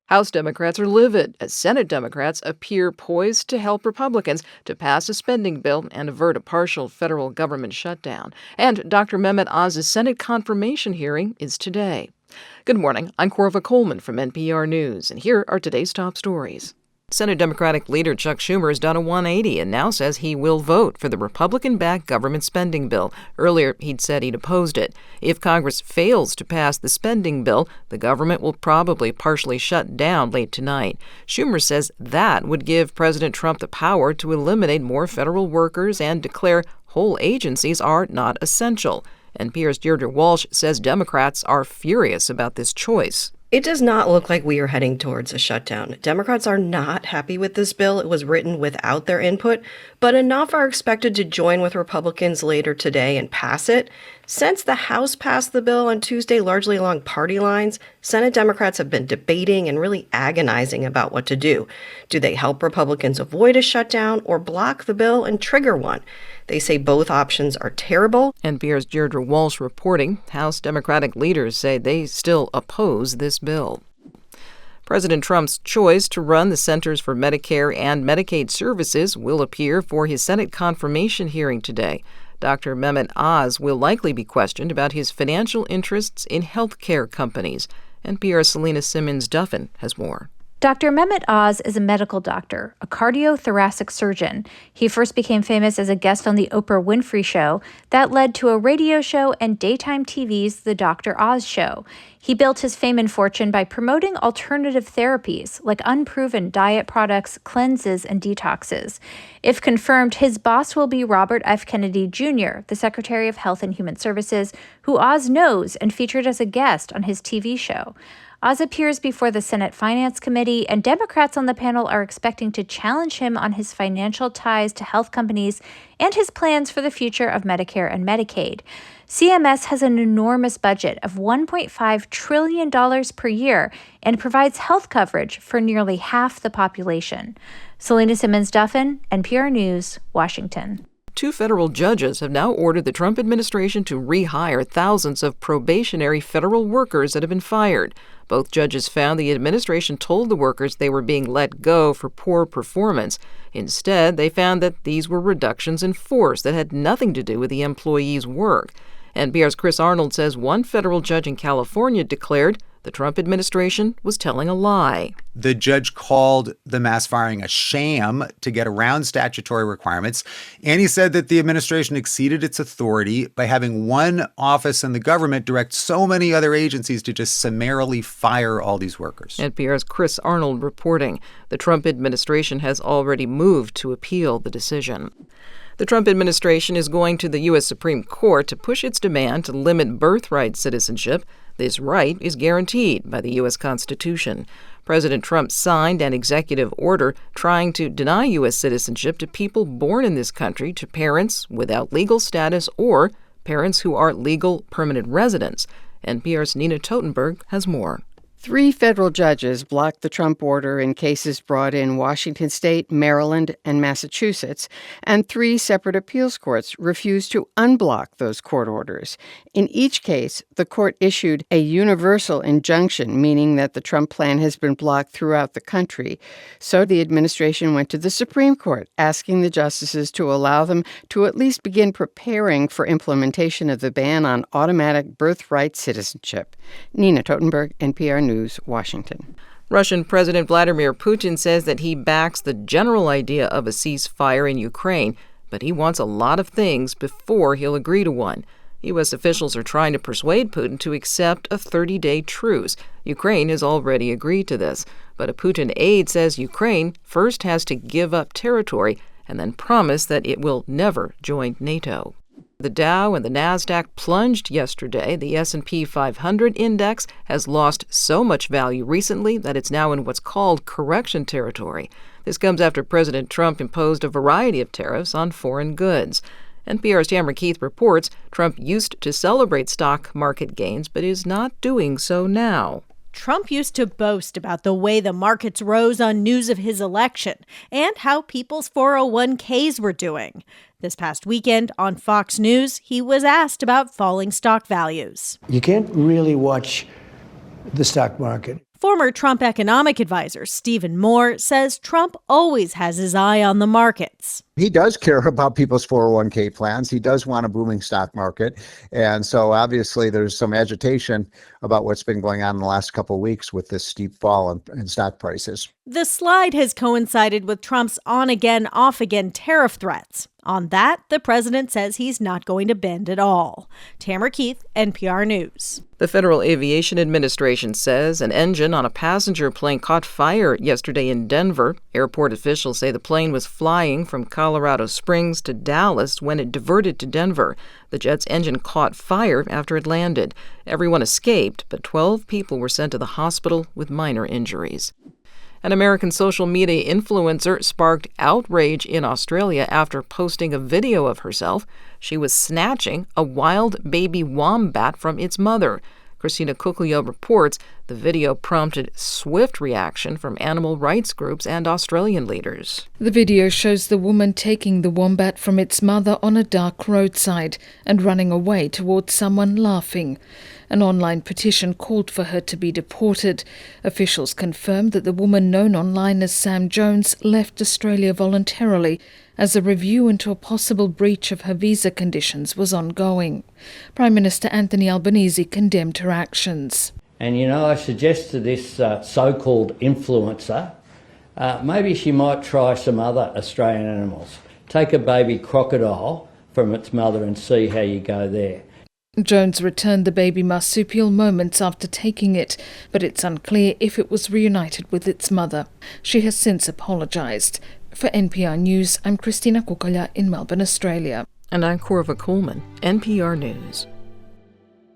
House Democrats are livid as Senate Democrats appear poised to help Republicans to pass a spending bill and avert a partial federal government shutdown. And Dr. Mehmet Oz's Senate confirmation hearing is today. Good morning. I'm Corva Coleman from NPR News, and here are today's top stories. Senate Democratic leader Chuck Schumer has done a 180 and now says he will vote for the Republican-backed government spending bill. Earlier, he'd said he'd opposed it. If Congress fails to pass the spending bill, the government will probably partially shut down late tonight. Schumer says that would give President Trump the power to eliminate more federal workers and declare whole agencies are not essential. NPR's Deirdre Walsh says Democrats are furious about this choice. It does not look like we are heading towards a shutdown. Democrats are not happy with this bill. It was written without their input, but enough are expected to join with Republicans later today and pass it. Since the House passed the bill on Tuesday largely along party lines, Senate Democrats have been debating and really agonizing about what to do. Do they help Republicans avoid a shutdown or block the bill and trigger one? They say both options are terrible. NPR's Deirdre Walsh reporting. House Democratic leaders say they still oppose this bill. President Trump's choice to run the Centers for Medicare and Medicaid Services will appear for his Senate confirmation hearing today. Dr. Mehmet Oz will likely be questioned about his financial interests in health care companies. NPR's Selena Simmons-Duffin has more. Dr. Mehmet Oz is a medical doctor, a cardiothoracic surgeon. He first became famous as a guest on The Oprah Winfrey Show. That led to a radio show and daytime TV's The Dr. Oz Show. He built his fame and fortune by promoting alternative therapies like unproven diet products, cleanses, and detoxes. If confirmed, his boss will be Robert F. Kennedy Jr., the Secretary of Health and Human Services, who Oz knows and featured as a guest on his TV show. Oz appears before the Senate Finance Committee, and Democrats on the panel are expecting to challenge him on his financial ties to health companies and his plans for the future of Medicare and Medicaid. CMS has an enormous budget of $1.5 trillion per year and provides health coverage for nearly half the population. Selena Simmons-Duffin, NPR News, Washington. 2 federal judges have now ordered the Trump administration to rehire thousands of probationary federal workers that have been fired. Both judges found the administration told the workers they were being let go for poor performance. Instead, they found that these were reductions in force that had nothing to do with the employees' work. NPR's Chris Arnold says one federal judge in California declared the Trump administration was telling a lie. The judge called the mass firing a sham to get around statutory requirements, and he said that the administration exceeded its authority by having one office in the government direct so many other agencies to just summarily fire all these workers. NPR's Chris Arnold reporting. The Trump administration has already moved to appeal the decision. The Trump administration is going to the U.S. Supreme Court to push its demand to limit birthright citizenship. This right is guaranteed by the U.S. Constitution. President Trump signed an executive order trying to deny U.S. citizenship to people born in this country to parents without legal status or parents who are legal permanent residents. NPR's Nina Totenberg has more. 3 federal judges blocked the Trump order in cases brought in Washington State, Maryland, and Massachusetts, and 3 separate appeals courts refused to unblock those court orders. In each case, the court issued a universal injunction, meaning that the Trump plan has been blocked throughout the country. So the administration went to the Supreme Court, asking the justices to allow them to at least begin preparing for implementation of the ban on automatic birthright citizenship. Nina Totenberg, NPR News, Washington. Russian President Vladimir Putin says that he backs the general idea of a ceasefire in Ukraine, but he wants a lot of things before he'll agree to one. U.S. officials are trying to persuade Putin to accept a 30-day truce. Ukraine has already agreed to this, but a Putin aide says Ukraine first has to give up territory and then promise that it will never join NATO. The Dow and the Nasdaq plunged yesterday. The S&P 500 index has lost so much value recently that it's now in what's called correction territory. This comes after President Trump imposed a variety of tariffs on foreign goods. NPR's Tamara Keith reports Trump used to celebrate stock market gains, but is not doing so now. Trump used to boast about the way the markets rose on news of his election and how people's 401ks were doing. This past weekend on Fox News, he was asked about falling stock values. You can't really watch the stock market Former Trump economic advisor Stephen Moore says Trump always has his eye on the markets. He does care about people's 401k plans. He does want a booming stock market. And so obviously there's some agitation about what's been going on in the last couple of weeks with this steep fall in stock prices. The slide has coincided with Trump's on-again, off-again tariff threats. On that, the president says he's not going to bend at all. Tamara Keith, NPR News. The Federal Aviation Administration says an engine on a passenger plane caught fire yesterday in Denver. Airport officials say the plane was flying from Colorado Springs to Dallas when it diverted to Denver. The jet's engine caught fire after it landed. Everyone escaped, but 12 people were sent to the hospital with minor injuries. An American social media influencer sparked outrage in Australia after posting a video of herself. She was snatching a wild baby wombat from its mother. Christina Cuclio reports the video prompted swift reaction from animal rights groups and Australian leaders. The video shows the woman taking the wombat from its mother on a dark roadside and running away towards someone laughing. An online petition called for her to be deported. Officials confirmed that the woman known online as Sam Jones left Australia voluntarily as a review into a possible breach of her visa conditions was ongoing. Prime Minister Anthony Albanese condemned her actions. And, I suggest to this so-called influencer, maybe she might try some other Australian animals. Take a baby crocodile from its mother and see how you go there. Jones returned the baby marsupial moments after taking it, but it's unclear if it was reunited with its mother. She has since apologised. For NPR News, I'm Christina Cuclio in Melbourne, Australia. And I'm Corva Coleman, NPR News.